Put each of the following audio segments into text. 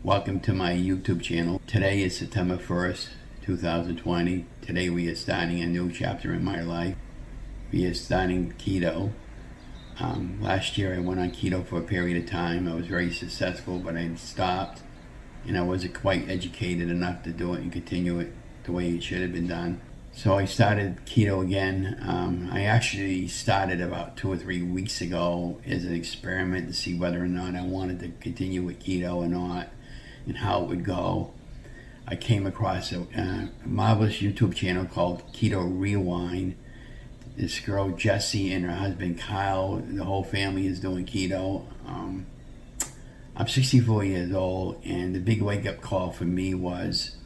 Welcome to my YouTube channel. Today is September 1st, 2020. Today we are starting a new chapter in my life. We are starting keto. Last year I went on keto for a period of time. I was very successful, but I stopped and I wasn't quite educated enough to do it and continue it the way it should have been done. So I started keto again. I actually started about 2 or 3 weeks ago as an experiment to see whether or not I wanted to continue with keto or not and how it would go. I came across a marvelous YouTube channel called Keto Rewind. This girl Jessie and her husband Kyle, the whole family is doing keto. I'm 64 years old, and the big wake-up call for me was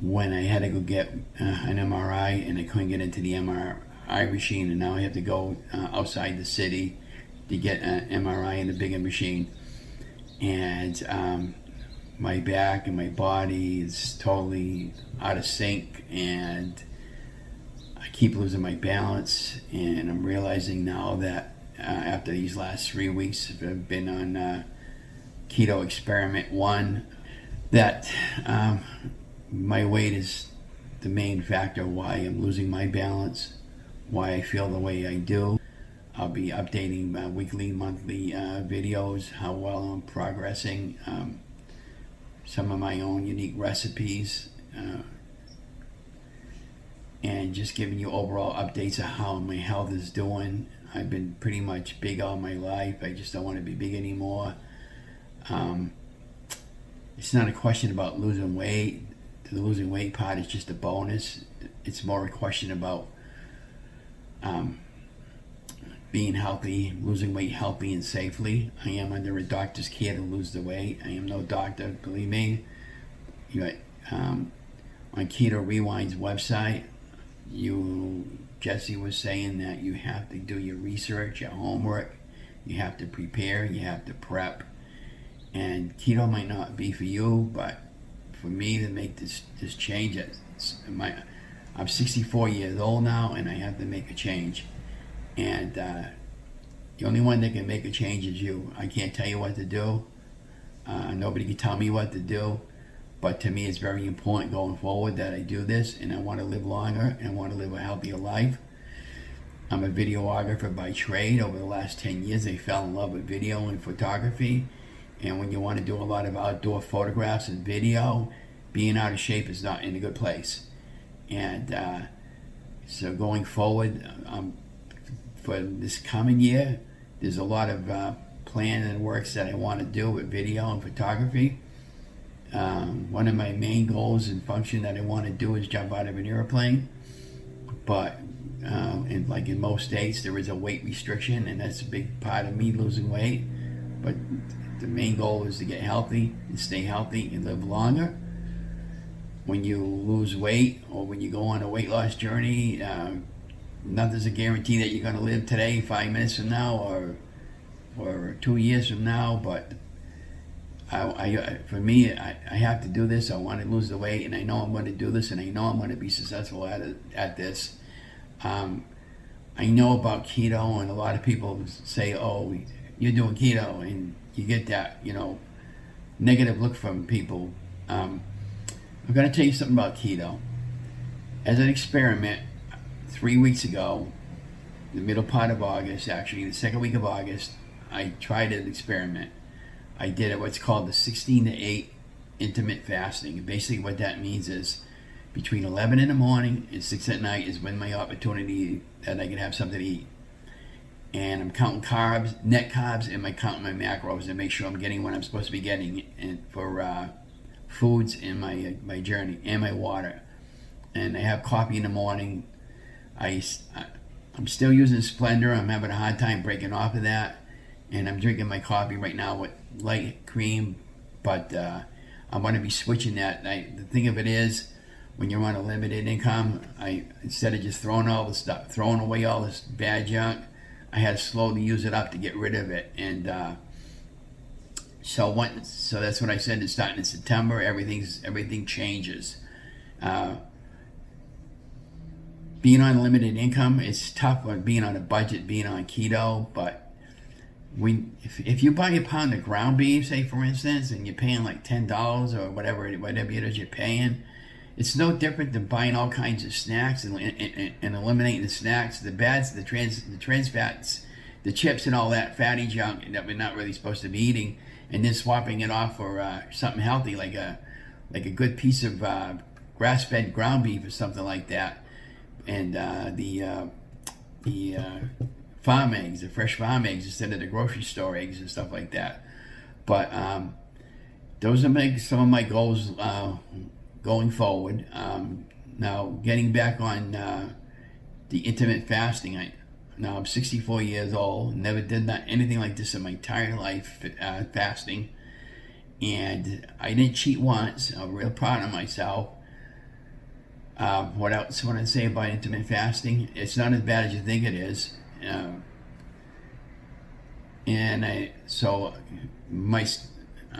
when I had to go get an MRI and I couldn't get into the MRI machine, and now I have to go outside the city to get an MRI in a bigger machine. And my back and my body is totally out of sync, and I keep losing my balance. And I'm realizing now that after these last 3 weeks I've been on keto experiment 1, that my weight is the main factor why I'm losing my balance, why I feel the way I do. I'll be updating weekly, monthly videos, how well I'm progressing, some of my own unique recipes, and just giving you overall updates of how my health is doing. I've been pretty much big all my life. I just don't want to be big anymore. It's not a question about losing weight. The losing weight part is just a bonus. It's more a question about being healthy, losing weight healthy and safely. I am under a doctor's care to lose the weight. I am no doctor, believe me. On Keto Rewind's website, Jesse was saying that you have to do your research, your homework, you have to prepare, you have to prep. And keto might not be for you, but for me to make this change, I'm 64 years old now, and I have to make a change. And the only one that can make a change is you. I can't tell you what to do. Nobody can tell me what to do. But to me, it's very important going forward that I do this, and I want to live longer, and I want to live a healthier life. I'm a videographer by trade. Over the last 10 years, I fell in love with video and photography. And when you want to do a lot of outdoor photographs and video, being out of shape is not in a good place. And so going forward, for this coming year, there's a lot of planning and works that I want to do with video and photography. One of my main goals and function that I want to do is jump out of an airplane. But in most states, there is a weight restriction, and that's a big part of me losing weight. But the main goal is to get healthy and stay healthy and live longer. When you lose weight or when you go on a weight loss journey, nothing's a guarantee that you're going to live today, 5 minutes from now, or 2 years from now. But for me, I have to do this. I want to lose the weight, and I know I'm going to do this, and I know I'm going to be successful at this. I know about keto, and a lot of people say, "Oh, you're doing keto," and you get that, negative look from people. I'm going to tell you something about keto. As an experiment, 3 weeks ago, the middle part of August, actually the second week of August, I tried an experiment. I did what's called the 16 to 8 intermittent fasting. And basically what that means is between 11 in the morning and 6 at night is when my opportunity that I can have something to eat. And I'm counting carbs, net carbs, and I'm counting my macros to make sure I'm getting what I'm supposed to be getting for foods in my journey, and my water. And I have coffee in the morning. I'm still using Splendor. I'm having a hard time breaking off of that. And I'm drinking my coffee right now with light cream, but I'm going to be switching that. The thing of it is, when you're on a limited income, instead of just throwing away all this bad junk, I had to slowly use it up to get rid of it. And so that's what I said. It's starting in September. Everything changes. Being on limited income, it's tough on being on a budget, being on keto, but if you buy a pound of ground beef, say for instance, and you're paying like $10 or whatever it is you're paying, it's no different than buying all kinds of snacks and eliminating the snacks, the trans fats, the chips and all that fatty junk that we're not really supposed to be eating, and then swapping it off for something healthy like a good piece of grass-fed ground beef or something like that, and the farm eggs, the fresh farm eggs instead of the grocery store eggs and stuff like that. But those are some of my goals going forward. Now, getting back on the intermittent fasting, now I'm 64 years old, never did anything like this in my entire life, fasting, and I didn't cheat once. I'm real proud of myself. What else want to say about intermittent fasting? It's not as bad as you think it is. I'm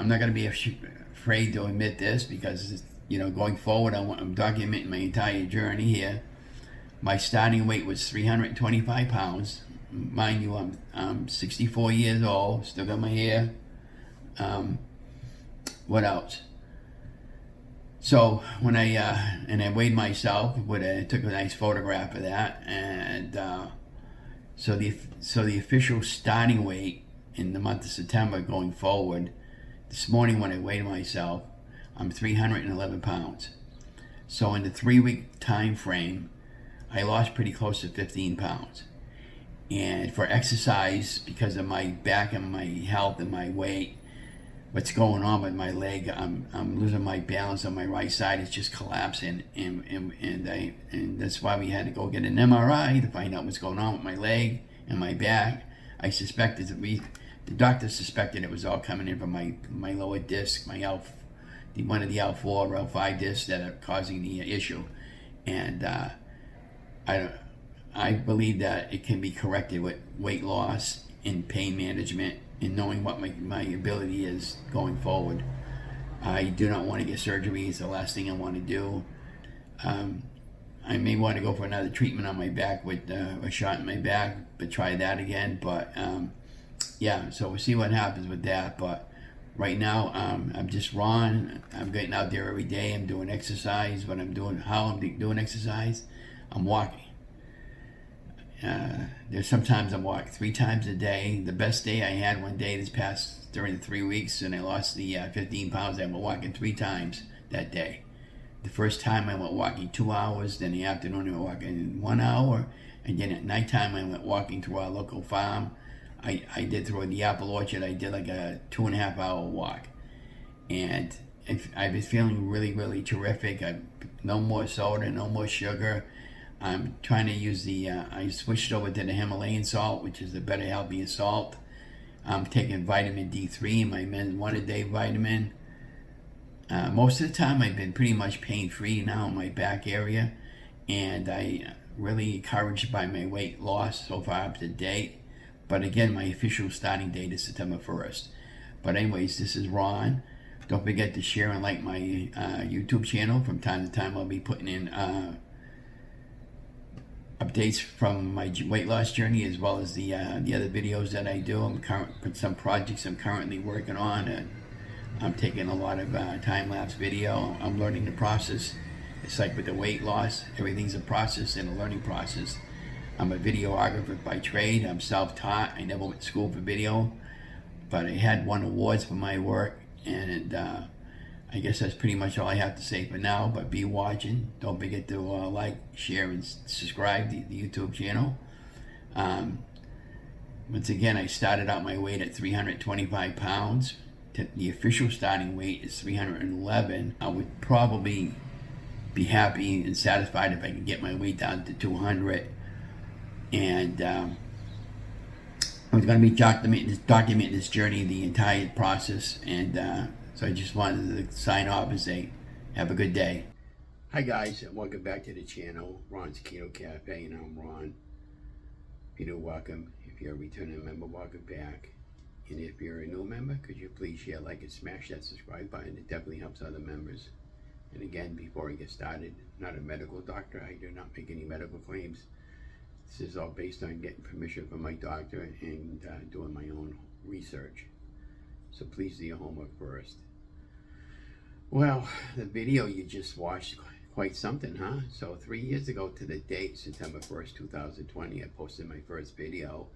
not going to be afraid to admit this, because going forward, I'm documenting my entire journey here. My starting weight was 325 pounds. Mind you, I'm 64 years old, still got my hair. What else? So when I weighed myself, took a nice photograph of that, and so the official starting weight in the month of September going forward, this morning when I weighed myself, I'm 311 pounds. So in the 3-week time frame, I lost pretty close to 15 pounds. And for exercise, because of my back and my health and my weight, what's going on with my leg, I'm losing my balance on my right side. It's just collapsing, and that's why we had to go get an MRI to find out what's going on with my leg and my back. The doctor suspected it was all coming in from my lower disc, one of the L4 or L5 discs that are causing the issue, and I believe that it can be corrected with weight loss and pain management and knowing what my ability is going forward. I do not want to get surgery. It's the last thing I want to do. I may want to go for another treatment on my back with a shot in my back, but try that again. But so we'll see what happens with that. But right now, I'm just raw. I'm getting out there every day. I'm doing exercise. How I'm doing exercise, I'm walking. There's sometimes I'm walking 3 times a day. The best day I had one day during the 3 weeks, and I lost the 15 pounds. I went walking 3 times that day. The first time I went walking 2 hours, then the afternoon I went walking 1 hour, and then at nighttime I went walking through our local farm. I did through the apple orchard. I did like a 2.5 hour walk, and I've been feeling really, really terrific. No more soda, no more sugar. I'm trying to use I switched over to the Himalayan salt, which is the better, healthier salt. I'm taking vitamin D3, my men's 1-a-day vitamin. Most of the time I've been pretty much pain-free now in my back area, and I really encouraged by my weight loss so far up to date. But again, my official starting date is September 1st. But anyways, this is Ron. Don't forget to share and like my YouTube channel. From time to time I'll be putting in updates from my weight loss journey, as well as the other videos that I do. Some projects I'm currently working on, and I'm taking a lot of time-lapse video. I'm learning the process. It's like with the weight loss, everything's a process and a learning process. I'm a videographer by trade. I'm self-taught. I never went to school for video, but I had won awards for my work, and I guess that's pretty much all I have to say for now. But be watching. Don't forget to like, share, and subscribe to the YouTube channel. Once again, I started out my weight at 325 pounds. The official starting weight is 311. I would probably be happy and satisfied if I could get my weight down to 200. And I'm going to be documenting this journey, the entire process, and so I just wanted to sign off and say, have a good day. Hi guys, and welcome back to the channel, Ron's Keto Cafe, and I'm Ron. If you're new, welcome. If you're a returning member, welcome back. And if you're a new member, could you please share, like, and smash that subscribe button? It definitely helps other members. And again, before I get started, I'm not a medical doctor. I do not make any medical claims. This is all based on getting permission from my doctor and doing my own research. So please do your homework first. Well, the video you just watched, quite something, huh? So 3 years ago to the date, September 1st, 2020, I posted my first video.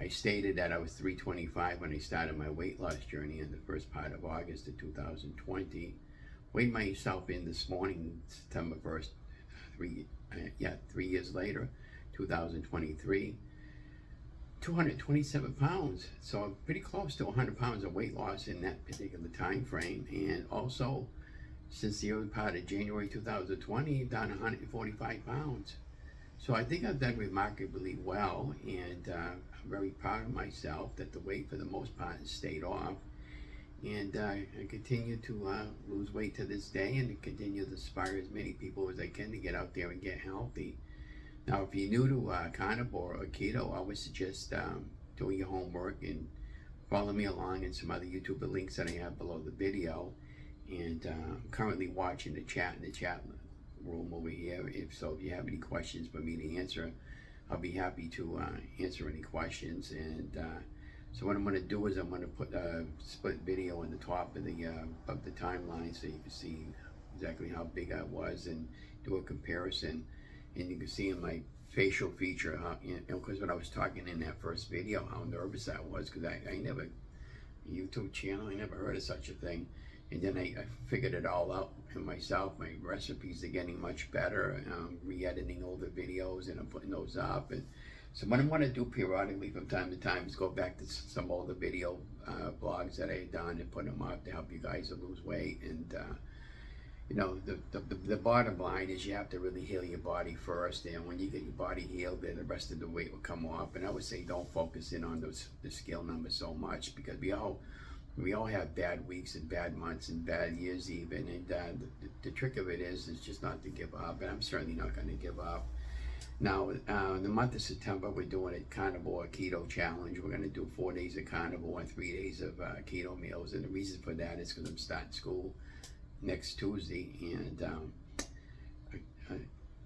I stated that I was 325 when I started my weight loss journey in the first part of August of 2020. Weighed myself in this morning, September 1st, 3 years later, 2023, 227 pounds. So I'm pretty close to 100 pounds of weight loss in that particular time frame. And also, since the early part of January 2020, down 145 pounds. So I think I've done remarkably well, and I'm very proud of myself that the weight for the most part has stayed off. And I continue to lose weight to this day, and to continue to inspire as many people as I can to get out there and get healthy. Now, if you're new to carnivore or keto, I would suggest doing your homework and follow me along in some other YouTube links that I have below the video. And I'm currently watching the chat in the chat room over here. If you have any questions for me to answer, I'll be happy to answer any questions. And so what I'm going to do is I'm going to put a split video in the top of the timeline, so you can see exactly how big I was and do a comparison. And you can see in my facial feature, because when I was talking in that first video, how nervous I was, because I never, YouTube channel, I never heard of such a thing. And then I figured it all out for myself. My recipes are getting much better. I'm re-editing older videos and I'm putting those up. And so what I'm going to do periodically from time to time is go back to some older video blogs that I had done and put them up to help you guys to lose weight. And you know, the bottom line is you have to really heal your body first, and when you get your body healed, then the rest of the weight will come off. And I would say don't focus in on the scale numbers so much, because we all have bad weeks and bad months and bad years even, and the trick of it is just not to give up, and I'm certainly not going to give up. Now, in the month of September, we're doing a carnivore keto challenge. We're going to do 4 days of carnivore and 3 days of keto meals, and the reason for that is because I'm starting school next Tuesday, and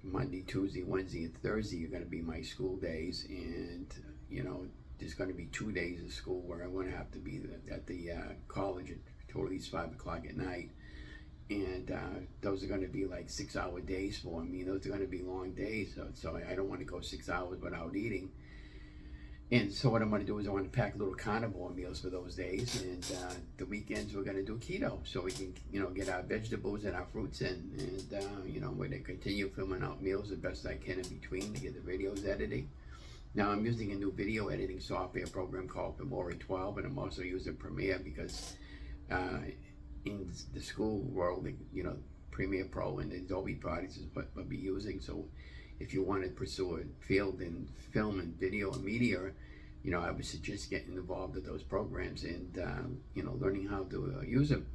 Monday, Tuesday, Wednesday, and Thursday are going to be my school days, and you know, there's going to be 2 days of school where I'm going to have to be at the college at least 5 o'clock at night, and those are going to be like 6-hour days for me. Those are going to be long days, so I don't want to go 6 hours without eating. And so what I'm going to do is I want to pack little carnivore meals for those days, and the weekends we're going to do keto, so we can, you know, get our vegetables and our fruits in, and you know, we're going to continue filming out meals the best I can in between to get the videos edited. Now I'm using a new video editing software program called Filmora 12, and I'm also using Premiere because in the school world, you know, Premiere Pro and Adobe products is what I'll be using. So if you want to pursue a field in film and video and media, you know, I would suggest getting involved with those programs and, you know, learning how to use them.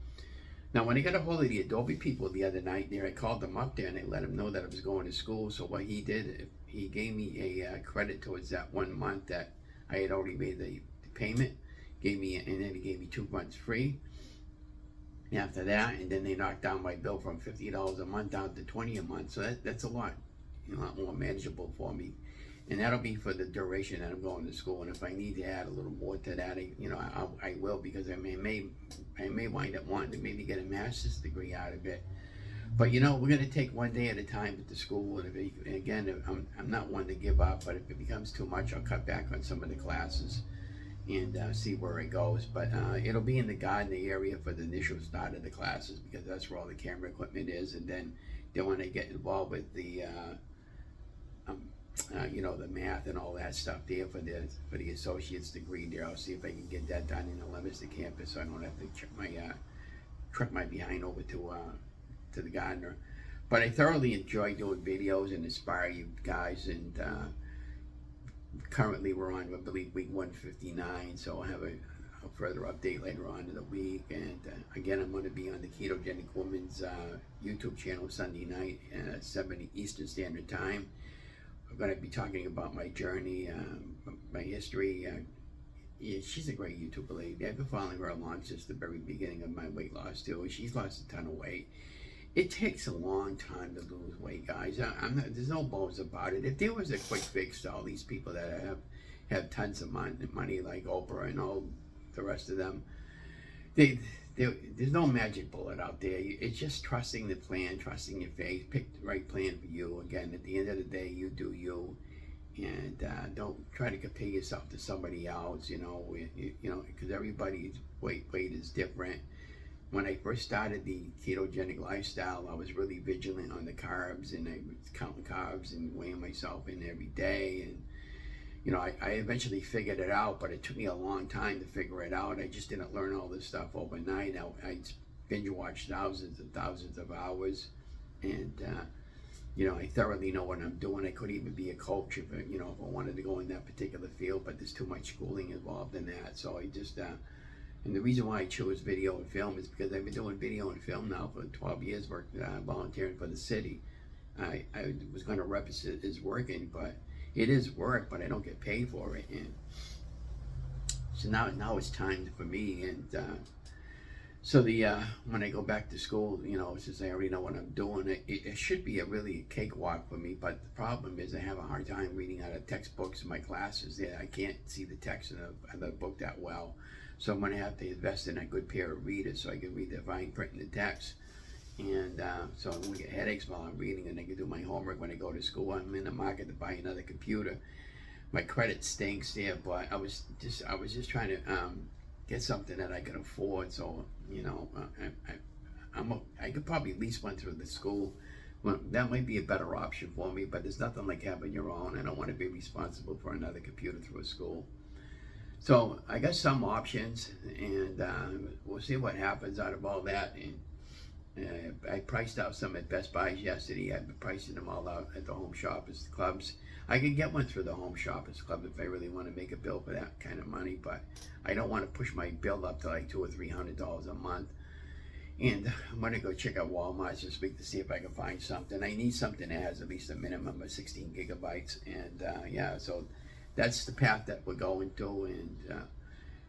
Now, when I got a hold of the Adobe people the other night there, I called them up there and I let them know that I was going to school. So what he did, he gave me a credit towards that 1 month that I had already made the payment, and then he gave me 2 months free. After that, and then they knocked down my bill from $50 a month down to $20 a month. So that's a lot more manageable for me, and that'll be for the duration that I'm going to school. And if I need to add a little more to that, I will, because I may wind up wanting to maybe get a master's degree out of it. But you know, we're going to take one day at a time at the school. And again, I'm not one to give up, but if it becomes too much, I'll cut back on some of the classes and see where it goes. But it'll be in the garden area for the initial start of the classes, because that's where all the camera equipment is. And then when I get involved with the you know, the math and all that stuff there for the associate's degree there, I'll see if I can get that done in the Leominster campus, so I don't have to truck my behind over to the Gardner. But I thoroughly enjoy doing videos and inspire you guys, and currently we're on, I believe, week 159, so I'll have a further update later on in the week. And again, I'm going to be on the Ketogenic Woman's YouTube channel Sunday night at 7 Eastern Standard Time. I'm going to be talking about my journey, my history. Yeah, she's a great YouTuber lady. I've been following her along since the very beginning of my weight loss too. She's lost a ton of weight, it takes a long time to lose weight, guys. I'm not, there's no bones about it. If there was a quick fix to all these people that have tons of money like Oprah and all the rest of them, there's no magic bullet out there. It's just trusting the plan, trusting your faith, pick the right plan for you. Again, at the end of the day, you do you, and don't try to compare yourself to somebody else. Because everybody's weight is different. When I first started the ketogenic lifestyle, I was really vigilant on the carbs, and I was counting carbs and weighing myself in every day. And I eventually figured it out, but it took me a long time to figure it out. I just didn't learn all this stuff overnight. I binge watched thousands and thousands of hours, and I thoroughly know what I'm doing. I could even be a coach if I wanted to go in that particular field, but there's too much schooling involved in that. So I just and the reason why I chose video and film is because I've been doing video and film now for 12 years, volunteering for the city. I was going to represent it as working, but it is work, but I don't get paid for it. And so now it's time for me. And so when I go back to school, since I already know what I'm doing, it should be a really cakewalk for me. But the problem is I have a hard time reading out of textbooks in my classes. I can't see the text in the book that well. So I'm going to have to invest in a good pair of readers so I can read the fine print in the text. And so I'm going to get headaches while I'm reading, and I can do my homework when I go to school. I'm in the market to buy another computer. My credit stinks there, but I was just trying to get something that I could afford. So I could probably lease one through the school. Well, that might be a better option for me, but there's nothing like having your own. I don't want to be responsible for another computer through a school. So I got some options, and we'll see what happens out of all that. And I priced out some at Best Buy yesterday. I've been pricing them all out at the Home Shoppers Clubs. I can get one through the Home Shoppers Club if I really want to make a bill for that kind of money, but I don't want to push my bill up to like $200 or $300 a month. And I'm going to go check out Walmart this week to see if I can find something. I need something that has at least a minimum of 16 gigabytes. And so that's the path that we're going to. And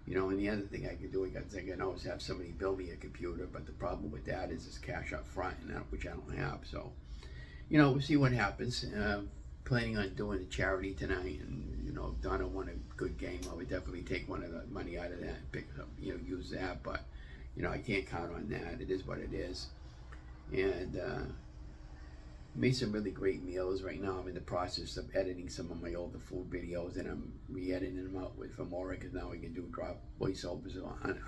and the other thing I can do, I can always have somebody build me a computer, but the problem with that is it's cash up front, which I don't have. So, we'll see what happens. Planning on doing a charity tonight, and if Donna won a good game, I would definitely take one of the money out of that and pick up, use that. But I can't count on that. It is what it is. And made some really great meals. Right now I'm in the process of editing some of my older food videos, and I'm re-editing them out with Filmora, because now I can drop voiceovers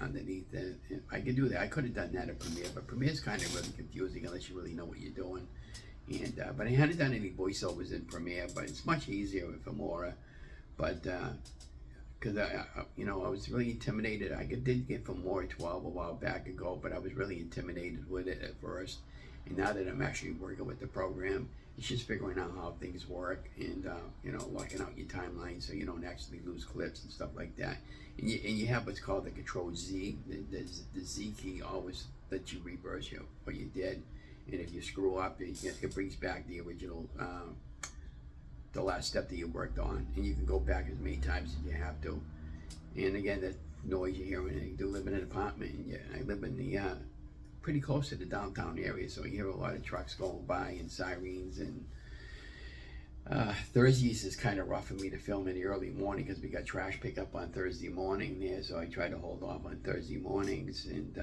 underneath it. I can do that. I could have done that in Premiere, but Premiere is kind of really confusing unless you really know what you're doing. And but I hadn't done any voiceovers in Premiere, but it's much easier with Filmora. But because I was really intimidated. I did get Filmora 12 a while back ago, but I was really intimidated with it at first. And now that I'm actually working with the program, it's just figuring out how things work, and locking out your timeline so you don't actually lose clips and stuff like that. And you have what's called the Control Z. The Z key always lets you reverse what you did, and if you screw up, it brings back the original, the last step that you worked on, and you can go back as many times as you have to. And again, the noise you hear when you do live in an apartment, and I live in the pretty close to the downtown area, so you hear a lot of trucks going by and sirens. And Thursdays is kind of rough for me to film in the early morning because we got trash pickup on Thursday morning there, so I try to hold off on Thursday mornings. And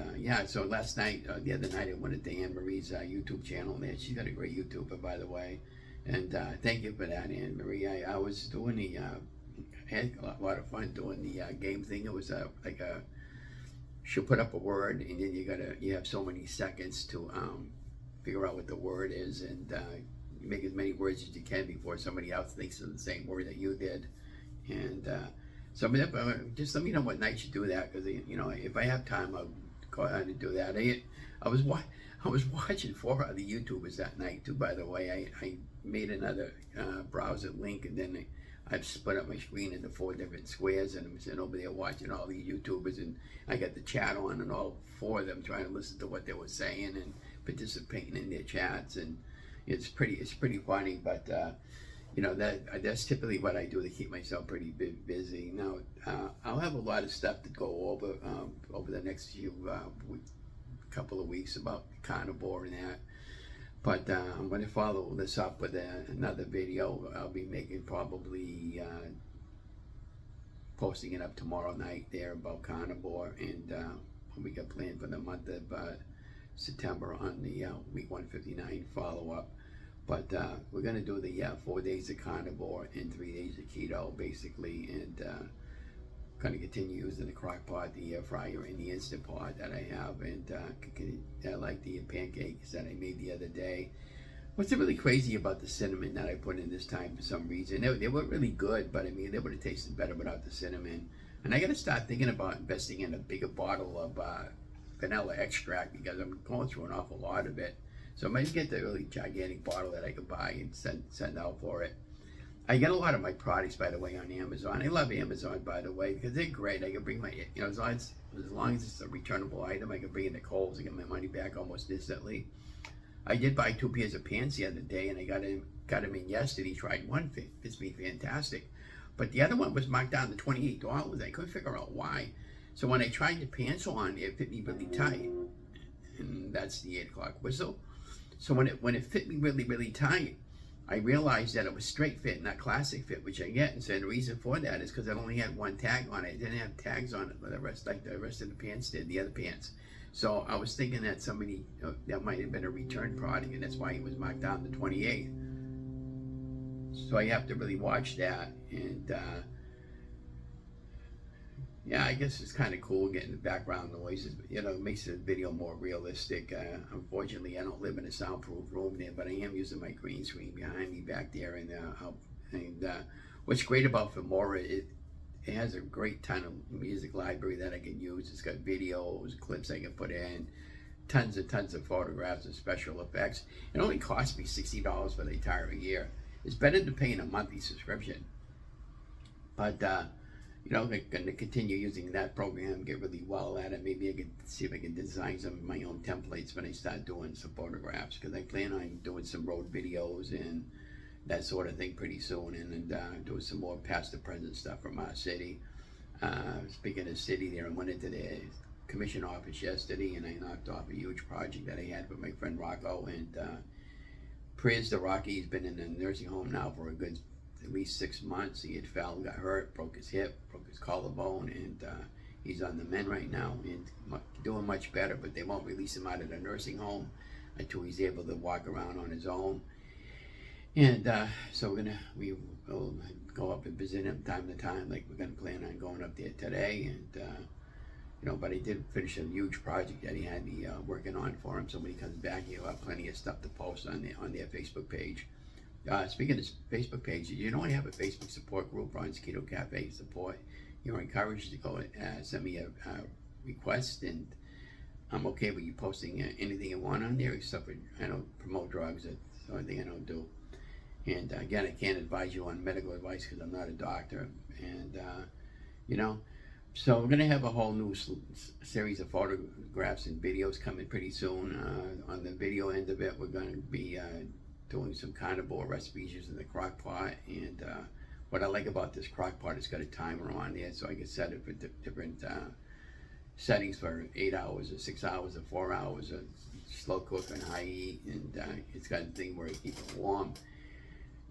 so last night, the other night, I went to Anne Marie's YouTube channel there. She's got a great YouTuber, by the way, and thank you for that, Anne Marie. I was doing I had a lot of fun doing the game thing. It was she'll put up a word, and then you have so many seconds to figure out what the word is, and you make as many words as you can before somebody else thinks of the same word that you did. And so just let me know what night you do that, because if I have time, I'll go ahead and do that. I was watching 4 other YouTubers that night too, by the way. I made another browser link, and then I've split up my screen into 4 different squares, and I'm sitting over there watching all these YouTubers, and I got the chat on, and all 4 of them trying to listen to what they were saying and participating in their chats, and it's pretty funny. But that's typically what I do to keep myself pretty busy. Now I'll have a lot of stuff to go over the next couple of weeks about carnivore and that. But I'm going to follow this up with another video. I'll be making probably posting it up tomorrow night there about carnivore, and we got planned for the month of September on the week 159 follow-up. But we're going to do the 4 days of carnivore and 3 days of keto, basically, and going to continue using the crock pot, the air fryer, and the Instant Pot that I have, and I like the pancakes that I made the other day. What's really crazy about the cinnamon that I put in this time for some reason? They were really good, but I mean, they would have tasted better without the cinnamon. And I got to start thinking about investing in a bigger bottle of vanilla extract, because I'm going through an awful lot of it. So I might get the really gigantic bottle that I could buy and send out for it. I get a lot of my products, by the way, on Amazon. I love Amazon, by the way, because they're great. I can bring my, as long as it's a returnable item, I can bring it to Kohl's and get my money back almost instantly. I did buy 2 pairs of pants the other day, and I got them in yesterday. Tried one, fits me fantastic, but the other one was marked down to $28. I couldn't figure out why. So when I tried the pants on, it fit me really tight, and that's the 8 o'clock whistle. So when it fit me really, really tight, I realized that it was straight fit, not classic fit, which I get. And so the reason for that is because it only had one tag on it. It didn't have tags on it, but the rest of the pants did, the other pants. So I was thinking that somebody, that might have been a return product, and that's why it was marked down to 28. So I have to really watch that. And yeah, I guess it's kind of cool getting the background noises. It makes the video more realistic. Unfortunately, I don't live in a soundproof room there, but I am using my green screen behind me back there. And what's great about Filmora, it has a great ton of music library that I can use. It's got videos, clips I can put in, tons and tons of photographs and special effects. It only cost me $60 for the entire year. It's better than paying a monthly subscription. But I'm going to continue using that program, get really well at it. Maybe I could see if I can design some of my own templates when I start doing some photographs, because I plan on doing some road videos and that sort of thing pretty soon, and doing some more past the present stuff from our city. Speaking of city there, I went into the commission office yesterday, and I knocked off a huge project that I had with my friend Rocco, and prayers to Rocky. He's been in a nursing home now for a good at least 6 months. He had fell, got hurt, broke his hip, broke his collarbone, and he's on the mend right now and doing much better, but they won't release him out of the nursing home until he's able to walk around on his own. And so we will go up and visit him time to time. Like, we're gonna plan on going up there today, and but I did finish a huge project that he had me working on for him. So when he comes back, he'll have plenty of stuff to post on their Facebook page. Speaking of Facebook page, I have a Facebook support group, runs Keto Café support. You're encouraged to go send me a request, and I'm okay with you posting anything you want on there, except for I don't promote drugs. That's the only thing I don't do. And again, I can't advise you on medical advice because I'm not a doctor. And so we're gonna have a whole new series of photographs and videos coming pretty soon. On the video end of it, we're gonna be doing some carnivore recipes using the crock pot. And what I like about this crock pot, it's got a timer on there, so I can set it for different settings for 8 hours or 6 hours or 4 hours of slow cook and high heat. And it's got a thing where it keeps it warm.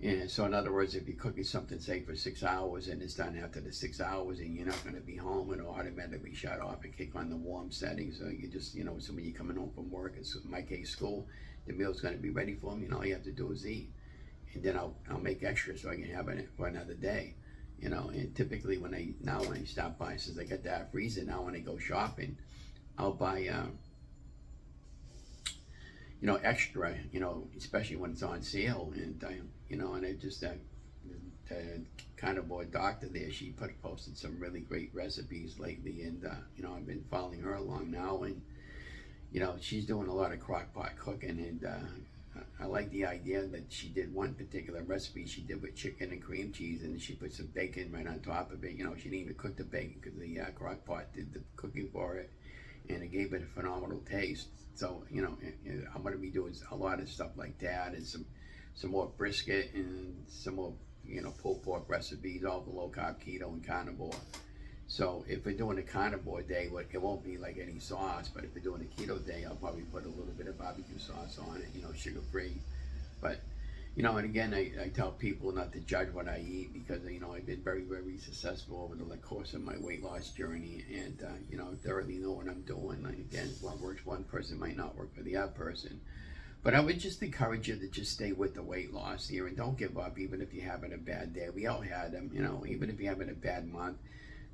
And so in other words, if you're cooking something, say, for 6 hours and it's done after the 6 hours and you're not going to be home, it'll automatically shut off and kick on the warm setting. So you just, so when you're coming home from work, in my case, school, the meal's going to be ready for me, and all you have to do is eat. And then I'll make extra so I can have it for another day. And typically when I stop by, since I got that freezer now, when I go shopping, I'll buy extra, especially when it's on sale. And and I just the carnivore doctor there, she posted some really great recipes lately, and I've been following her along now, and she's doing a lot of crock pot cooking, and I like the idea that she did one particular recipe she did with chicken and cream cheese, and she put some bacon right on top of it. She didn't even cook the bacon because the crock pot did the cooking for it, and it gave it a phenomenal taste. So I'm going to be doing a lot of stuff like that, and some more brisket, and some more pulled pork recipes, all the low carb, keto, and carnivore. So if we're doing a carnivore day, it won't be like any sauce, but if we're doing a keto day, I'll probably put a little bit of barbecue sauce on it, sugar free. But, and again, I tell people not to judge what I eat because, I've been very, very successful over the course of my weight loss journey, and, I thoroughly know what I'm doing. Like, again, what works for one person might not work for the other person. But I would just encourage you to just stay with the weight loss here and don't give up, even if you're having a bad day. We all had them, even if you're having a bad month.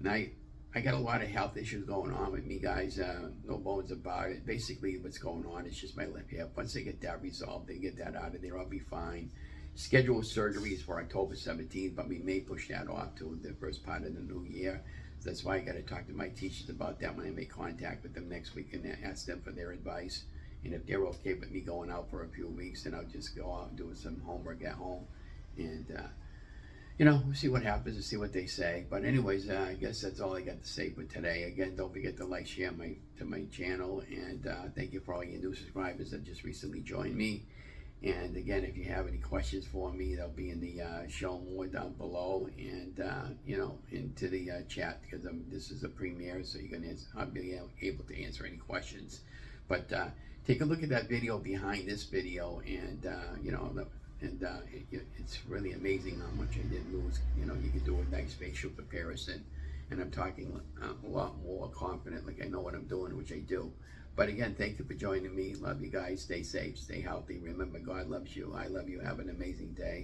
And I got a lot of health issues going on with me, guys. No bones about it. Basically, what's going on is just my lip hip. Once they get that resolved, they get that out of there, I'll be fine. Scheduled surgery is for October 17th, but we may push that off to the first part of the new year. So that's why I got to talk to my teachers about that when I make contact with them next week and ask them for their advice. And if they're okay with me going out for a few weeks, then I'll just go out and do some homework at home. And, we'll see what happens and see what they say. But anyways, I guess that's all I got to say for today. Again, don't forget to like, share to my channel. And thank you for all your new subscribers that just recently joined me. And again, if you have any questions for me, they'll be in the show more down below, and into the chat, because this is a premiere, so I'll be able to answer any questions. But take a look at that video behind this video, and it's really amazing how much I did lose. You can do a nice facial comparison, and I'm talking a lot more confident, like I know what I'm doing, which I do. But again, thank you for joining me. Love you guys. Stay safe, stay healthy. Remember, God loves you. I love you. Have an amazing day.